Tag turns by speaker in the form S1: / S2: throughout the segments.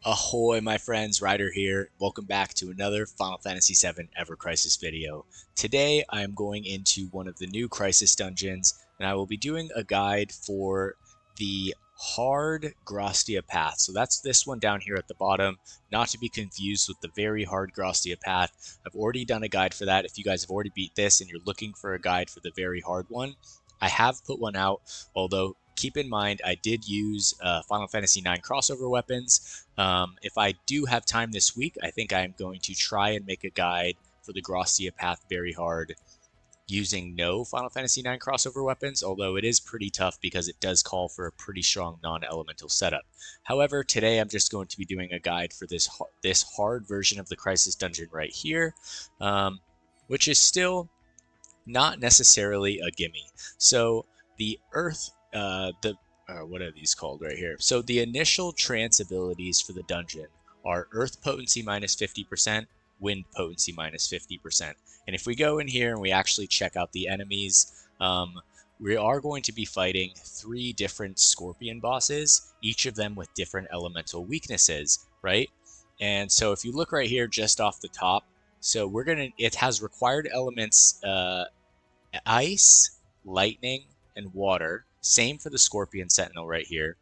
S1: Ahoy, my friends, Ryder here. Welcome back to another Final Fantasy VII Ever Crisis video. Today I am going into one of the new Crisis dungeons, and I will be doing a guide for the hard Grastia Path. So that's this one down here at the bottom, not to be confused with the very hard Grastia Path. I've already done a guide for that. If you guys have already beat this and you're looking for a guide for the very hard one, I have put one out, although keep in mind I did use Final Fantasy IX crossover weapons. If I do have time this week, I think I'm going to try and make a guide for the Grastia Path very hard using no Final Fantasy IX crossover weapons, although it is pretty tough because it does call for a pretty strong non-elemental setup. However, today I'm just going to be doing a guide for this hard version of the Crisis dungeon right here, which is still not necessarily a gimme. So the Earth, what are these called right here? So the initial trance abilities for the dungeon are Earth potency minus 50%, Wind potency minus 50%. And if we go in here and we actually check out the enemies, we are going to be fighting 3 different Scorpion bosses, each of them with different elemental weaknesses, right? And so if you look right here just off the top, so it has required elements, ice, lightning, and water. Same for the Scorpion Sentinel right here.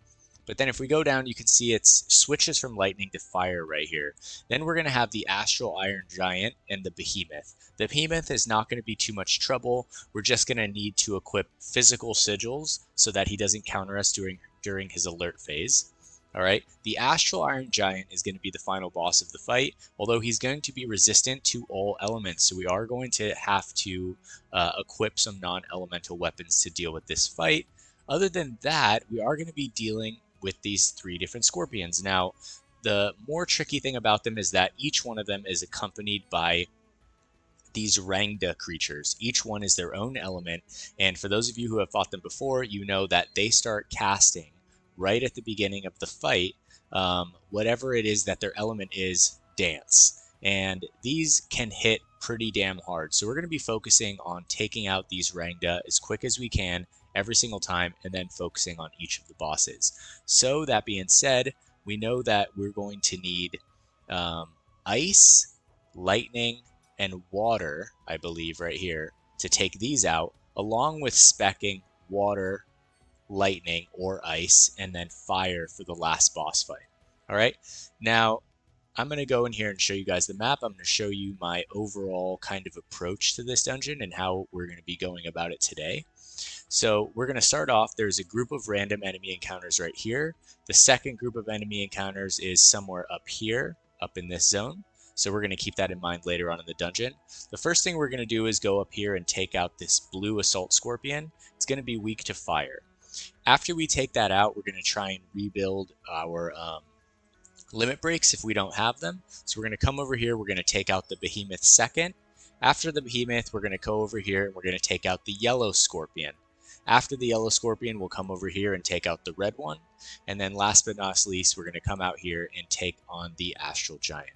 S1: But then if we go down, you can see it switches from lightning to fire right here. Then we're going to have the Astral Iron Giant and the Behemoth. The Behemoth is not going to be too much trouble. We're just going to need to equip physical sigils so that he doesn't counter us during his alert phase. Alright, the Astral Iron Giant is going to be the final boss of the fight, although he's going to be resistant to all elements, so we are going to have to equip some non-elemental weapons to deal with this fight. Other than that, we are going to be dealing with these 3 different Scorpions. Now, the more tricky thing about them is that each one of them is accompanied by these Rangda creatures. Each one is their own element, and for those of you who have fought them before, you know that they start casting right at the beginning of the fight, whatever it is that their element is, dance. And these can hit pretty damn hard. So we're going to be focusing on taking out these Rangda as quick as we can every single time, and then focusing on each of the bosses. So that being said, we know that we're going to need ice, lightning, and water, I believe right here, to take these out, along with speccing water, lightning, or ice, and then fire for the last boss fight. Alright, now I'm going to go in here and show you guys the map. I'm going to show you my overall kind of approach to this dungeon and how we're going to be going about it today. So we're going to start off, there's a group of random enemy encounters right here. The second group of enemy encounters is somewhere up here, up in this zone. So we're going to keep that in mind later on in the dungeon. The first thing we're going to do is go up here and take out this blue Assault Scorpion. It's going to be weak to fire. After we take that out, we're going to try and rebuild our limit breaks if we don't have them. So we're going to come over here, we're going to take out the Behemoth second. After the Behemoth, we're going to go over here and we're going to take out the Yellow Scorpion. After the Yellow Scorpion, we'll come over here and take out the red one. And then last but not least, we're going to come out here and take on the Astral Giant.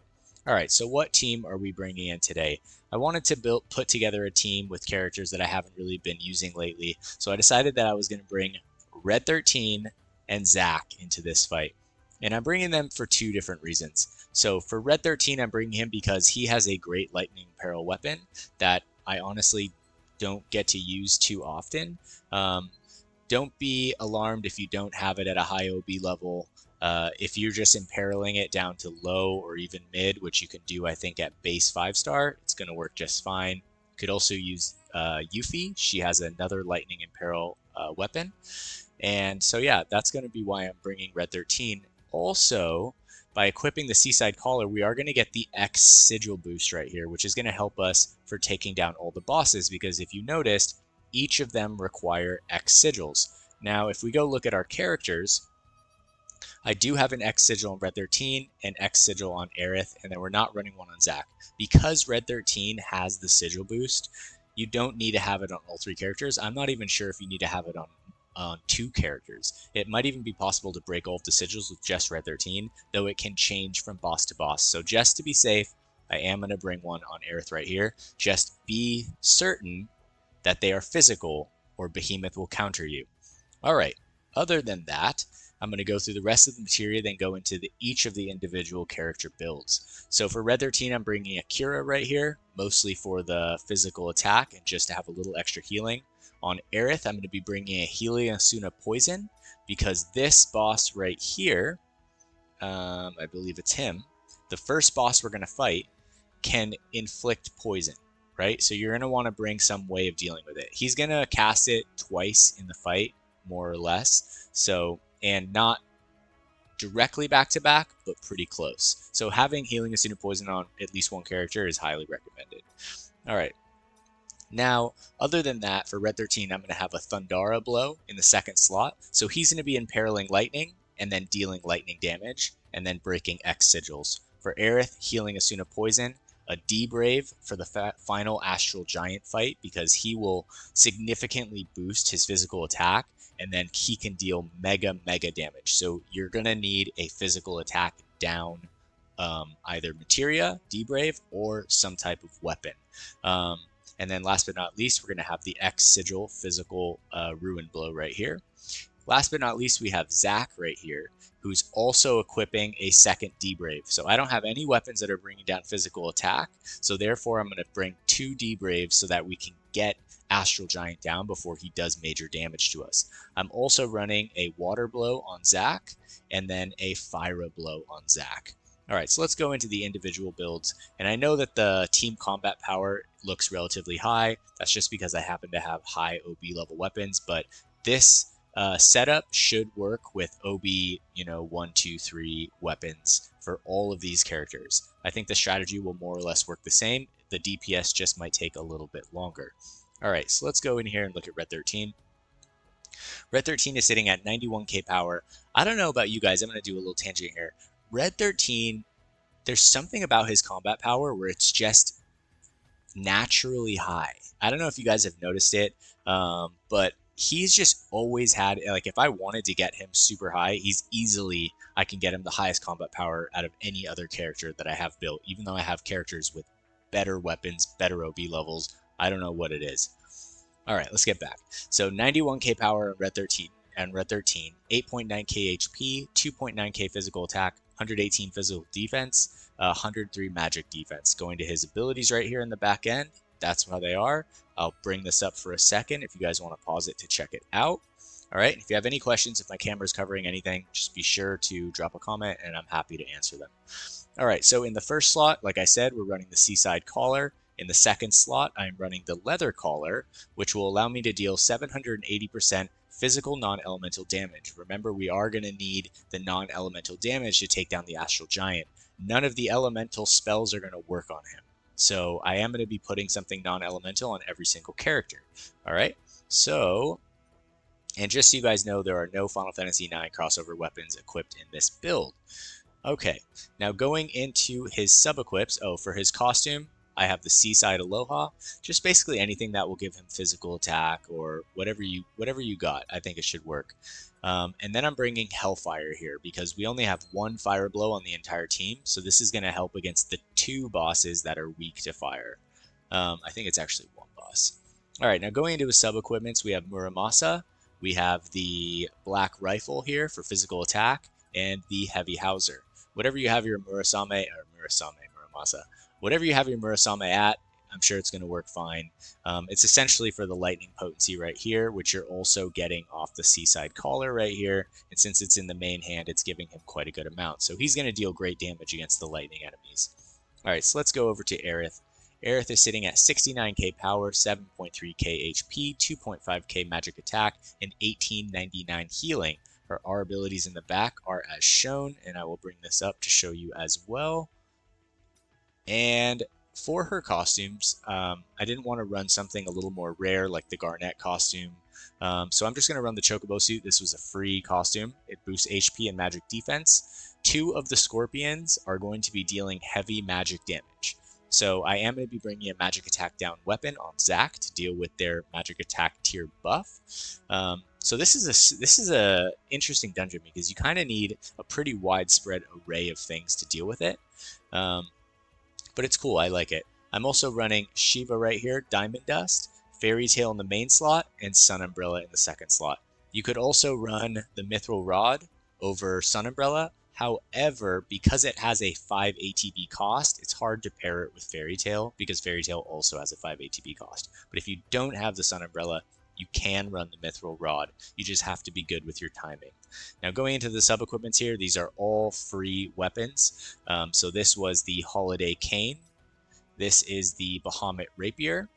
S1: Alright, so what team are we bringing in today? I wanted to put together a team with characters that I haven't really been using lately. So I decided that I was going to bring Red 13 and Zack into this fight. And I'm bringing them for 2 different reasons. So for Red 13, I'm bringing him because he has a great lightning peril weapon that I honestly don't get to use too often. Don't be alarmed if you don't have it at a high OB level. If you're just imperiling it down to low or even mid, which you can do I think at base 5-star, it's going to work just fine. You could also use Yuffie. She has another lightning imperil weapon. And so yeah, that's going to be why I'm bringing Red 13. Also, by equipping the Seaside Caller, we are going to get the X Sigil boost right here, which is going to help us for taking down all the bosses, because if you noticed, each of them require X Sigils. Now, if we go look at our characters, I do have an X Sigil on Red 13, an X Sigil on Aerith, and then we're not running one on Zack. Because Red 13 has the Sigil boost, you don't need to have it on all 3 characters. I'm not even sure if you need to have it on 2 characters. It might even be possible to break all of the sigils with just Red 13, though it can change from boss to boss. So just to be safe, I am going to bring one on Aerith right here. Just be certain that they are physical or Behemoth will counter you. Alright, other than that, I'm going to go through the rest of the materia, then go into each of the individual character builds. So for Red 13, I'm bringing a Cura right here, mostly for the physical attack and just to have a little extra healing. On Aerith, I'm going to be bringing a Heliosuna Poison, because this boss right here, I believe it's him, the first boss we're going to fight, can inflict poison, right? So you're going to want to bring some way of dealing with it. He's going to cast it twice in the fight, more or less. So, and not directly back to back, but pretty close. So having Healing Asuna Poison on at least one character is highly recommended. All right. Now, other than that, for Red 13, I'm going to have a Thundara Blow in the second slot. So he's going to be imperiling lightning and then dealing lightning damage and then breaking X sigils. For Aerith, Healing Asuna Poison, a D-Brave for the final Astral Giant fight, because he will significantly boost his physical attack, and then he can deal mega damage. So you're going to need a physical attack down either materia, D-Brave, or some type of weapon. And then last but not least, we're going to have the X Sigil physical Ruin Blow right here. Last but not least, we have Zack right here, who's also equipping a second D-Brave. So I don't have any weapons that are bringing down physical attack, so therefore I'm going to bring 2 D-Braves so that we can get Astral Giant down before he does major damage to us. I'm also running a Water Blow on Zack, and then a Fire Blow on Zack. Alright, so let's go into the individual builds, and I know that the team combat power looks relatively high. That's just because I happen to have high OB level weapons, but this setup should work with OB, 1, 2, 3 weapons for all of these characters. I think the strategy will more or less work the same. The DPS just might take a little bit longer. Alright, so let's go in here and look at Red 13. Red 13 is sitting at 91k power. I don't know about you guys, I'm going to do a little tangent here. Red 13, there's something about his combat power where it's just naturally high. I don't know if you guys have noticed it, but he's just always had, like, if I wanted to get him super high, I can get him the highest combat power out of any other character that I have built, even though I have characters with better weapons, better OB levels. I don't know what it is. All right, let's get back. So 91k power on Red 13, 8.9k HP, 2.9k physical attack, 118 physical defense, 103 magic defense. Going to his abilities right here in the back end, that's how they are. I'll bring this up for a second if you guys want to pause it to check it out. All right, if you have any questions, if my camera is covering anything, just be sure to drop a comment and I'm happy to answer them. All right, so in the first slot, like I said, we're running the Seaside Collar. In the second slot, I'm running the Leather Collar, which will allow me to deal 780% physical non-elemental damage. Remember, we are going to need the non-elemental damage to take down the Astral Giant. None of the elemental spells are going to work on him. So I am going to be putting something non-elemental on every single character. All right, so, and just so you guys know, there are no Final Fantasy IX crossover weapons equipped in this build. Okay, now going into his sub-equips, for his costume, I have the Seaside Aloha, just basically anything that will give him physical attack or whatever you got. I think it should work. And then I'm bringing Hellfire here because we only have 1 fire blow on the entire team, so this is going to help against the 2 bosses that are weak to fire. I think it's actually 1 boss. All right, now going into his sub-equipments, we have Muramasa, we have the Black Rifle here for physical attack, and the Heavy Hauser. Whatever you have your Muramasa, whatever you have your Murasame at, I'm sure it's going to work fine. It's essentially for the lightning potency right here, which you're also getting off the Seaside Collar right here. And since it's in the main hand, it's giving him quite a good amount. So he's going to deal great damage against the lightning enemies. All right, so let's go over to Aerith. Aerith is sitting at 69k power, 7.3k HP, 2.5k magic attack, and 1899 healing. Our abilities in the back are as shown, and I will bring this up to show you as well. And for her costumes, I didn't want to run something a little more rare like the Garnet costume. So I'm just going to run the Chocobo suit. This was a free costume. It boosts HP and magic defense. 2 of the Scorpions are going to be dealing heavy magic damage. So I am going to be bringing a magic attack down weapon on Zack to deal with their magic attack tier buff. So this is a interesting dungeon because you kind of need a pretty widespread array of things to deal with it. But it's cool, I like it. I'm also running Shiva right here, Diamond Dust, Fairy Tail in the main slot, and Sun Umbrella in the second slot. You could also run the Mithril Rod over Sun Umbrella. However, because it has a 5 ATB cost, it's hard to pair it with Fairy Tail because Fairy Tail also has a 5 ATB cost. But if you don't have the Sun Umbrella, you can run the Mithril Rod. You just have to be good with your timing. Now, going into the sub-equipments here, these are all free weapons. So this was the Holiday Cane. This is the Bahamut Rapier.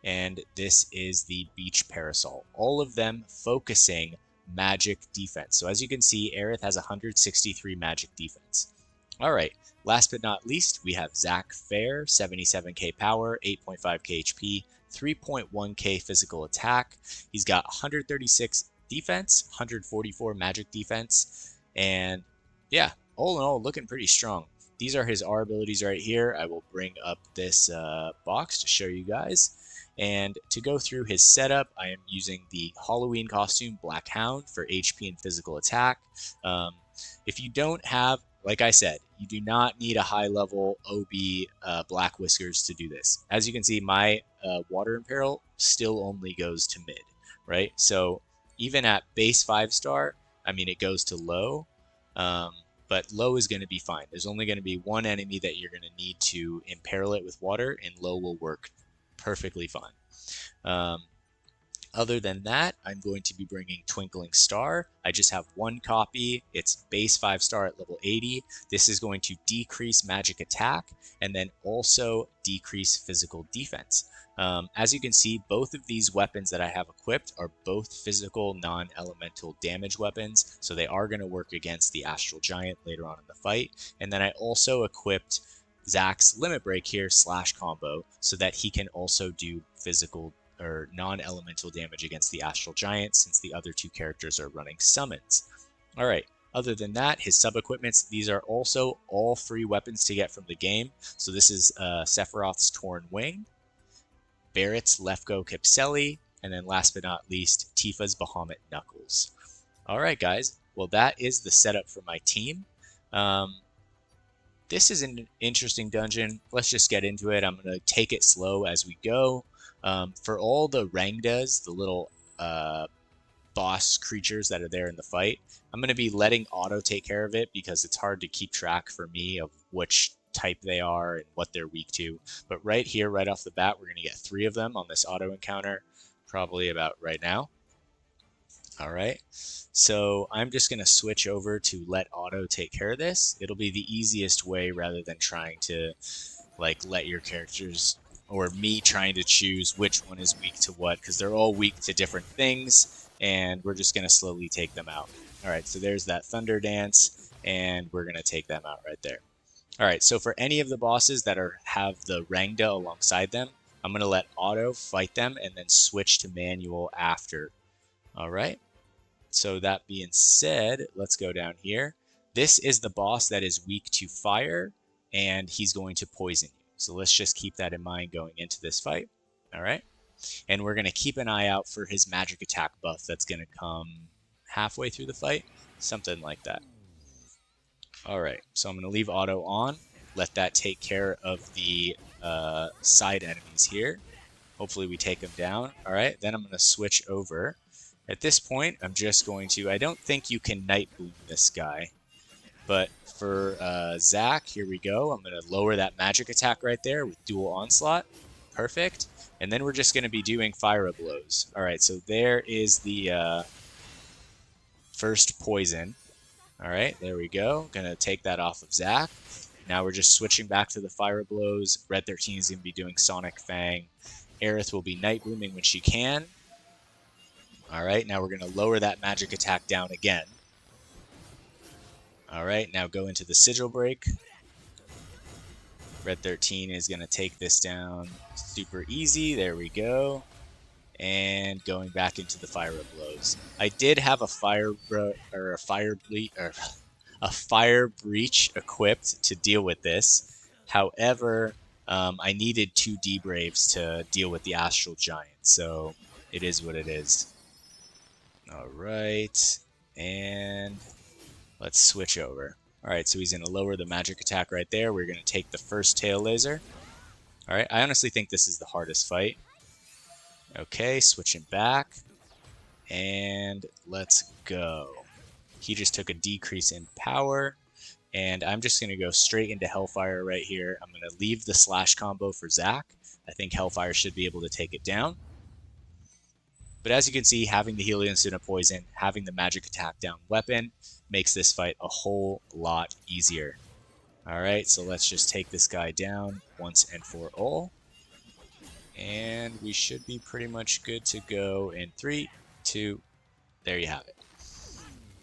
S1: And this is the Beach Parasol. All of them focusing magic defense. So as you can see, Aerith has 163 magic defense. All right, last but not least, we have Zack Fair, 77k power, 8.5k HP, 3.1k physical attack. He's got 136 defense, 144 magic defense, and yeah, all in all, looking pretty strong. These are his R abilities right here. I will bring up this box to show you guys. And to go through his setup, I am using the Halloween costume, Black Hound, for HP and physical attack. If you don't have, like I said, you do not need a high-level OB Black Whiskers to do this. As you can see, my Water Imperil still only goes to mid, right? So even at base 5-star, I mean, it goes to low, but low is going to be fine. There's only going to be one enemy that you're going to need to imperil it with water, and low will work perfectly fine. Other than that, I'm going to be bringing Twinkling Star. I just have one copy. It's base 5-star at level 80. This is going to decrease magic attack and then also decrease physical defense. As you can see, both of these weapons that I have equipped are both physical non-elemental damage weapons, so they are going to work against the Astral Giant later on in the fight. And then I also equipped Zack's Limit Break here / combo so that he can also do physical or non-elemental damage against the Astral Giant since the other two characters are running summons. Alright, other than that, his sub-equipments, these are also all free weapons to get from the game. So this is Sephiroth's Torn Wing, Barrett's Lefko Kipseli, and then last but not least, Tifa's Bahamut Knuckles. Alright guys, well that is the setup for my team. This is an interesting dungeon. Let's just get into it. I'm going to take it slow as we go. For all the Rangdas, the little boss creatures that are there in the fight, I'm going to be letting Auto take care of it because it's hard to keep track for me of which type they are and what they're weak to. But right here, right off the bat, we're going to get 3 of them on this Auto encounter, probably about right now. All right, so I'm just going to switch over to let Auto take care of this. It'll be the easiest way rather than trying to let your characters or me trying to choose which one is weak to what, because they're all weak to different things, and we're just going to slowly take them out. All right, so there's that Thunder Dance, and we're going to take them out right there. All right, so for any of the bosses that have the Rangda alongside them, I'm going to let Auto fight them and then switch to manual after. All right. So that being said, let's go down here. This is the boss that is weak to fire, and he's going to poison you. So let's just keep that in mind going into this fight. All right. And we're going to keep an eye out for his magic attack buff that's going to come halfway through the fight. Something like that. All right. So I'm going to leave Auto on. Let that take care of the side enemies here. Hopefully we take them down. All right. Then I'm going to switch over. At this point, I'm just going to, I don't think you can Night Bloom this guy, but for Zack, here we go. I'm going to lower that magic attack right there with dual onslaught. Perfect. And then we're just going to be doing fire blows. All right, so there is the first poison. All right, there we go. Going to take that off of Zack. Now we're just switching back to the fire blows. Red 13 is going to be doing Sonic Fang. Aerith will be Night Blooming when she can. All right, now we're going to lower that magic attack down again. All right, now go into the Sigil Break. Red 13 is going to take this down super easy. There we go. And going back into the fire blows. I did have a fire breach equipped to deal with this. However, I needed 2 D-Braves to deal with the Astral Giant, so it is what it is. All right, and let's switch over. All right, so he's going to lower the magic attack right there. We're going to take the first tail laser. All right, I honestly think this is the hardest fight. Okay, switching back, and let's go. He just took a decrease in power. And I'm just going to go straight into Hellfire right here. I'm going to leave the slash combo for Zack. I think Hellfire should be able to take it down. But as you can see, having the Helion Suna Poison, having the magic attack down weapon, makes this fight a whole lot easier. Alright, so let's just take this guy down once and for all. And we should be pretty much good to go in 3, 2, there you have it.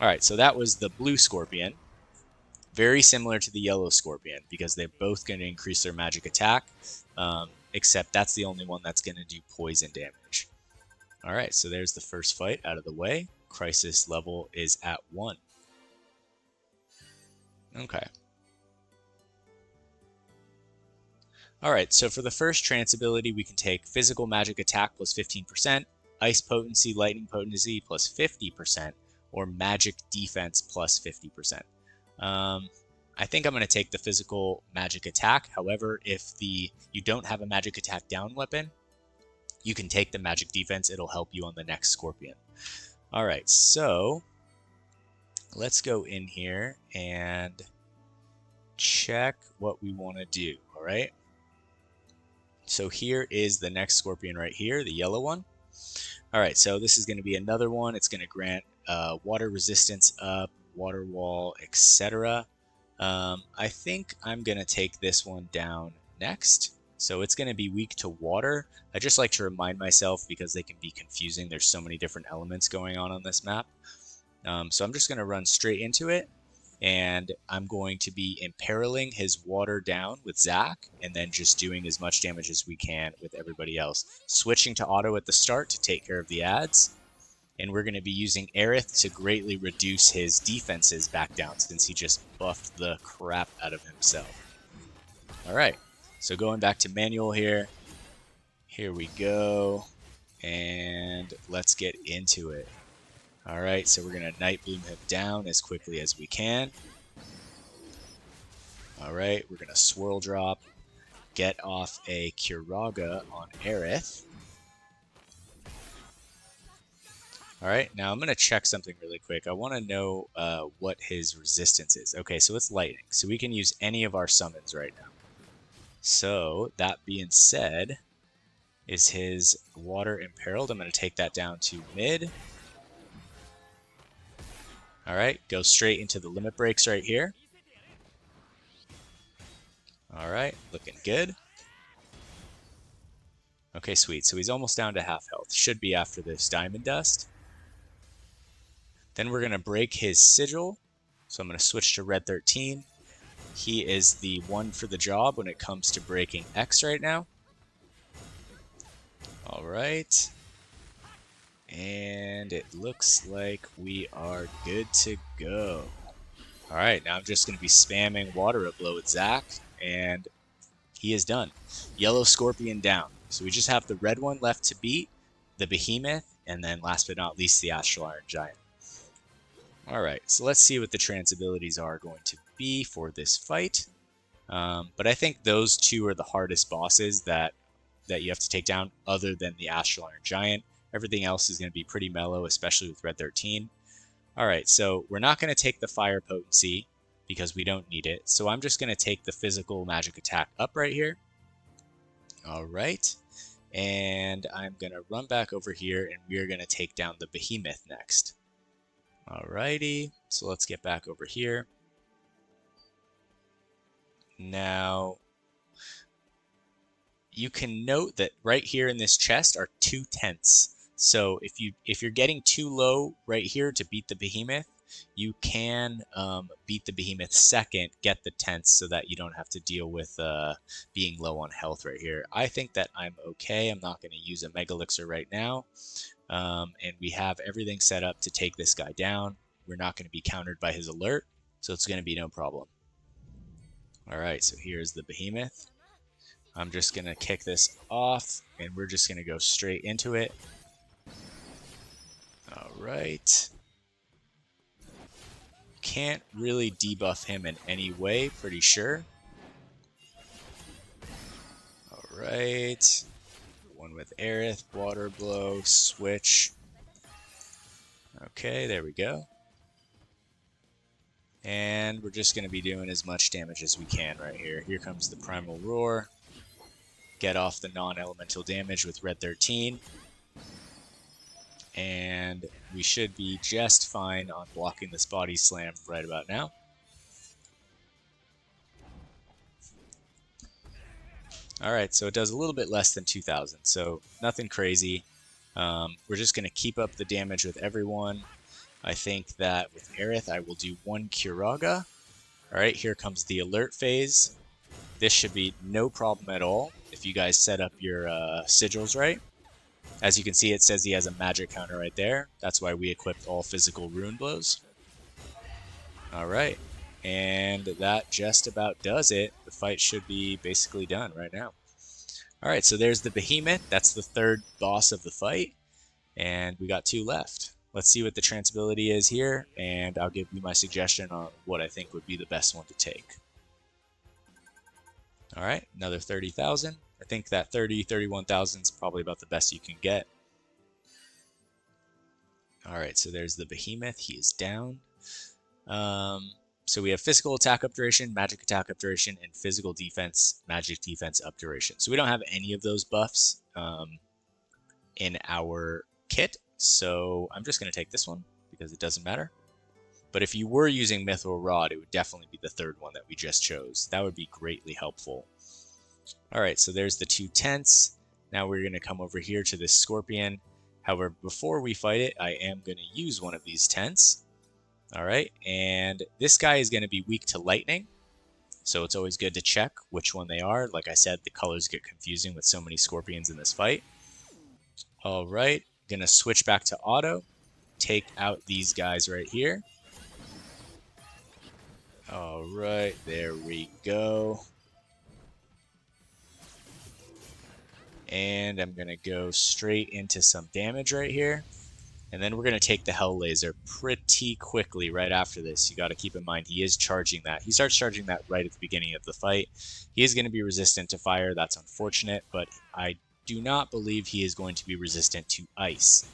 S1: Alright, so that was the blue Scorpion. Very similar to the yellow Scorpion, because they're both going to increase their magic attack, except that's the only one that's going to do poison damage. Alright, so there's the first fight out of the way. Crisis level is at 1. Okay. Alright, so for the first trance ability, we can take physical magic attack plus 15%, ice potency, lightning potency plus 50%, or magic defense plus 50%. I think I'm going to take the physical magic attack. However, if you don't have a magic attack down weapon, you can take the magic defense. It'll help you on the next Scorpion. Alright, so let's go in here and check what we want to do. Alright, so here is the next Scorpion right here, the yellow one. Alright, so this is going to be another one. It's going to grant water resistance up, water wall, etc. I think I'm going to take this one down next. So it's going to be weak to water. I just like to remind myself because they can be confusing. There's so many different elements going on this map. So I'm just going to run straight into it. And I'm going to be imperiling his water down with Zack, and then just doing as much damage as we can with everybody else. Switching to auto at the start to take care of the ads. And we're going to be using Aerith to greatly reduce his defenses back down, since he just buffed the crap out of himself. Alright, so going back to manual here. Here we go. And let's get into it. Alright, so we're going to Nightbloom him down as quickly as we can. Alright, we're going to Swirl Drop, get off a Curaga on Aerith. Alright, now I'm going to check something really quick. I want to know what his resistance is. Okay, so it's lightning, so we can use any of our summons right now. So, that being said, is his water imperiled? I'm going to take that down to mid. Alright, go straight into the limit breaks right here. Alright, looking good. Okay, sweet. So he's almost down to half health. Should be after this Diamond Dust. Then we're going to break his Sigil. So I'm going to switch to Red 13. He is the one for the job when it comes to breaking X right now. Alright. And it looks like we are good to go. Alright, now I'm just going to be spamming Water Blow with Zack, and he is done. Yellow Scorpion down. So we just have the red one left to beat, the Behemoth, and then last but not least the Astral Iron Giant. Alright, so let's see what the trance abilities are going to be for this fight. But I think those two are the hardest bosses that you have to take down, other than the Astral Iron Giant. Everything else is going to be pretty mellow, especially with Red 13. Alright, so we're not going to take the Fire Potency because we don't need it. So I'm just going to take the physical magic attack up right here. Alright, and I'm going to run back over here, and we're going to take down the Behemoth next. Alrighty, so let's get back over here. Now, you can note that right here in this chest are 2 tents. So if you're getting too low right here to beat the Behemoth, you can beat the Behemoth second, get the tents so that you don't have to deal with being low on health right here. I think that I'm okay. I'm not going to use a Mega Elixir right now. And we have everything set up to take this guy down. We're not going to be countered by his alert, so it's going to be no problem. Alright, so here's the Behemoth. I'm just going to kick this off, and we're just going to go straight into it. Alright. Can't really debuff him in any way, pretty sure. Alright. One with Aerith, Water Blow, switch. Okay, there we go. And we're just going to be doing as much damage as we can right here. Here comes the Primal Roar. Get off the non-elemental damage with Red 13. And we should be just fine on blocking this Body Slam right about now. Alright, so it does a little bit less than 2,000, so nothing crazy. We're just going to keep up the damage with everyone. I think that with Aerith, I will do 1 Curaga. Alright, here comes the alert phase. This should be no problem at all if you guys set up your sigils right. As you can see, it says he has a magic counter right there. That's why we equipped all physical rune blows. Alright, and that just about does it. The fight should be basically done right now. Alright, so there's the Behemoth. That's the third boss of the fight. And we got 2 left. Let's see what the transability is here, and I'll give you my suggestion on what I think would be the best one to take. Alright, another 30,000. I think that 31,000 is probably about the best you can get. Alright, so there's the Behemoth. He is down. So we have physical attack up duration, magic attack up duration, and physical defense, magic defense up duration. So we don't have any of those buffs in our kit. So I'm just going to take this one because it doesn't matter. But if you were using Mithril Rod, it would definitely be the third one that we just chose. That would be greatly helpful. Alright, so there's the 2 tents. Now we're going to come over here to this Scorpion. However, before we fight it, I am going to use one of these tents. Alright, and this guy is going to be weak to lightning. So it's always good to check which one they are. Like I said, the colors get confusing with so many Scorpions in this fight. Alright, going to switch back to auto. Take out these guys right here. Alright, there we go. And I'm going to go straight into some damage right here. And then we're going to take the Hell Laser pretty quickly right after this. You got to keep in mind he is charging that. He starts charging that right at the beginning of the fight. He is going to be resistant to fire. That's unfortunate, but I do not believe he is going to be resistant to ice.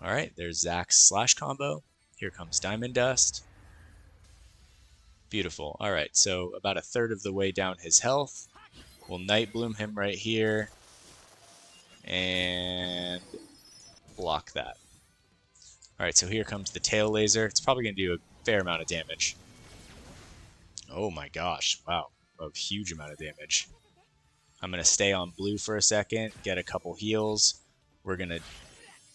S1: Alright, there's Zack's slash combo. Here comes Diamond Dust. Beautiful. Alright, so about a third of the way down his health. We'll Night Bloom him right here. And block that. Alright, so here comes the Tail Laser. It's probably going to do a fair amount of damage. Oh my gosh. Wow. A huge amount of damage. I'm going to stay on blue for a second, get a couple heals. We're going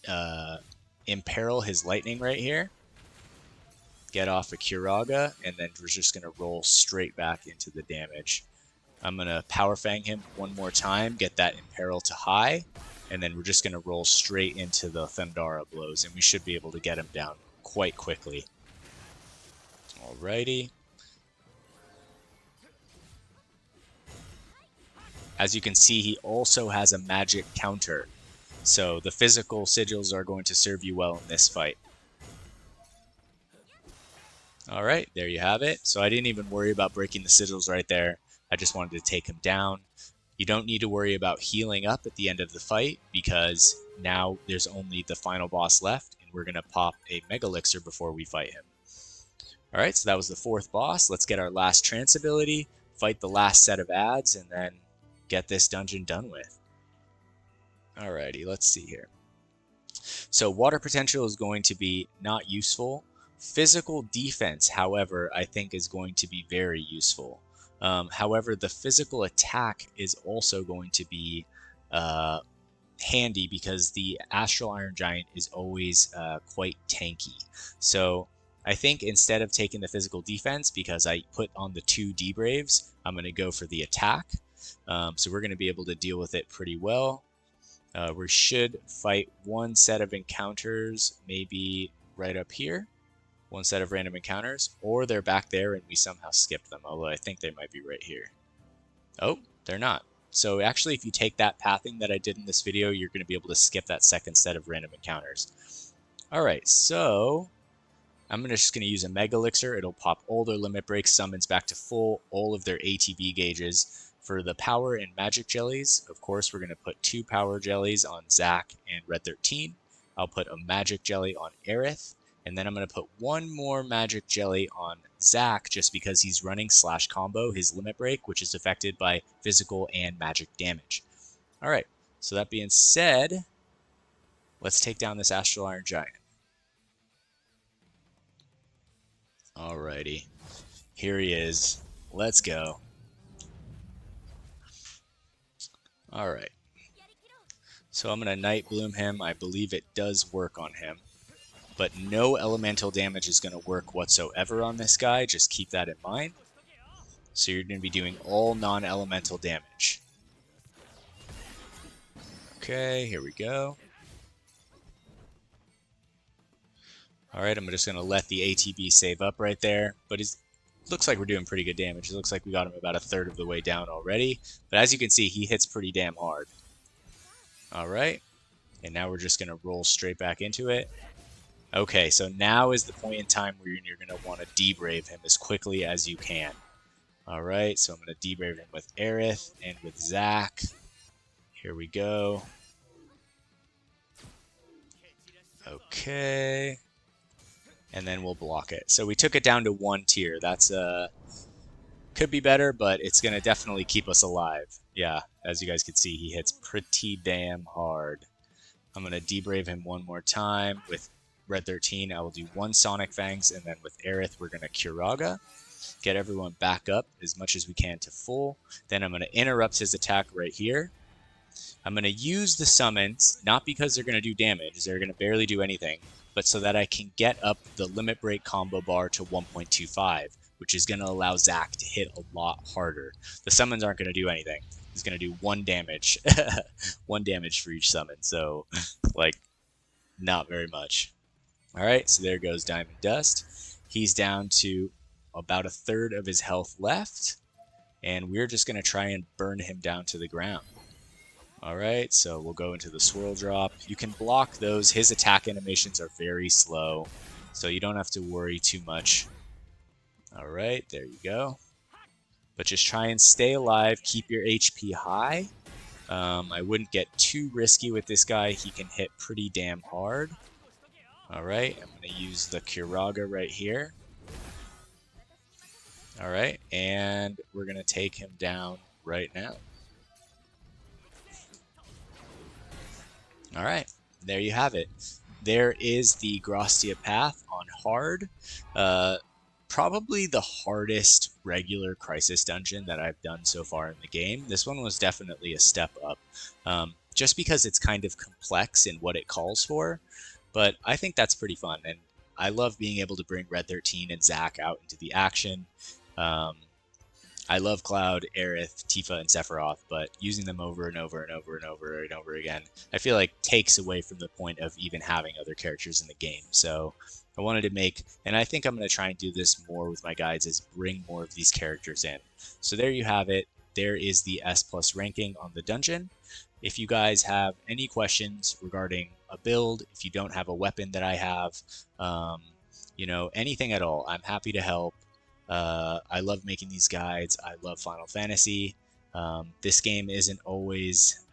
S1: to imperil his lightning right here. Get off a Curaga, and then we're just going to roll straight back into the damage. I'm going to Power Fang him one more time, get that imperil to high, and then we're just going to roll straight into the Thundara blows, and we should be able to get him down quite quickly. Alrighty. As you can see, he also has a magic counter, so the physical sigils are going to serve you well in this fight. Alright, there you have it. So I didn't even worry about breaking the sigils right there. I just wanted to take him down. You don't need to worry about healing up at the end of the fight because now there's only the final boss left, and we're going to pop a Mega Elixir before we fight him. Alright, so that was the 4th boss. Let's get our last trance ability, fight the last set of ads, and then get this dungeon done with. Alrighty, let's see here. So water potential is going to be not useful. Physical defense, however, I think is going to be very useful. However, the physical attack is also going to be handy because the Astral Iron Giant is always quite tanky. So I think instead of taking the physical defense, because I put on the 2 D-Braves, I'm going to go for the attack. So we're going to be able to deal with it pretty well. We should fight one set of encounters, maybe right up here. One set of random encounters, or they're back there and we somehow skipped them, although I think they might be right here. Oh, they're not. So actually, if you take that pathing that I did in this video, you're going to be able to skip that second set of random encounters. Alright, so I'm just going to use a Mega Elixir. It'll pop all their limit breaks, summons back to full, all of their ATB gauges. For the power and magic jellies, of course, we're going to put 2 power jellies on Zack and Red 13. I'll put a magic jelly on Aerith. And then I'm going to put one more magic jelly on Zack just because he's running slash combo his limit break, which is affected by physical and magic damage. Alright, so that being said, let's take down this Astral Iron Giant. Alrighty, here he is. Let's go. Alright, so I'm going to Night Bloom him. I believe it does work on him. But no elemental damage is going to work whatsoever on this guy. Just keep that in mind. So you're going to be doing all non-elemental damage. Okay, here we go. Alright, I'm just going to let the ATB save up right there. But it looks like we're doing pretty good damage. It looks like we got him about a third of the way down already. But as you can see, he hits pretty damn hard. Alright, and now we're just going to roll straight back into it. Okay, so now is the point in time where you're going to want to debrave him as quickly as you can. Alright, so I'm going to debrave him with Aerith and with Zack. Here we go. Okay. And then we'll block it. So we took it down to 1 tier. That's could be better, but it's going to definitely keep us alive. Yeah, as you guys can see, he hits pretty damn hard. I'm going to debrave him one more time with Red 13. I will do 1 Sonic Fangs, and then with Aerith, we're going to Curaga. Get everyone back up as much as we can to full. Then I'm going to interrupt his attack right here. I'm going to use the summons, not because they're going to do damage, they're going to barely do anything, but so that I can get up the limit break combo bar to 1.25, which is going to allow Zack to hit a lot harder. The summons aren't going to do anything. He's going to do 1 damage. 1 damage for each summon, so, like, not very much. Alright, so there goes Diamond Dust. He's down to about a third of his health left, and we're just going to try and burn him down to the ground. Alright, so we'll go into the Swirl Drop. You can block those. His attack animations are very slow, so you don't have to worry too much. Alright, there you go. But just try and stay alive, keep your HP high. I wouldn't get too risky with this guy. He can hit pretty damn hard. Alright, I'm going to use the Curaga right here. Alright, and we're going to take him down right now. Alright, there you have it. There is the Grastia Path on hard. Probably the hardest regular Crisis dungeon that I've done so far in the game. This one was definitely a step up. Just because it's kind of complex in what it calls for. But I think that's pretty fun, and I love being able to bring Red 13 and Zack out into the action. I love Cloud, Aerith, Tifa, and Sephiroth, but using them over and over and over and over and over again, I feel like takes away from the point of even having other characters in the game. So I wanted to make, and I think I'm going to try and do this more with my guides, is bring more of these characters in. So there you have it. There is the S+ ranking on the dungeon. If you guys have any questions regarding a build, if you don't have a weapon that I have, you know, anything at all, I'm happy to help. I love making these guides. I love Final Fantasy. This game isn't always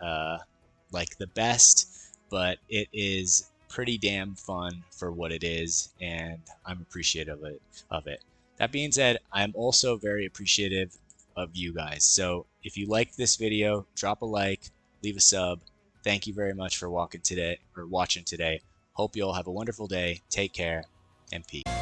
S1: like the best, but it is pretty damn fun for what it is, and I'm appreciative of it. That being said, I'm also very appreciative of you guys. So if you liked this video, drop a like, leave a sub. Thank you very much for watching today. Hope you all have a wonderful day. Take care, and peace.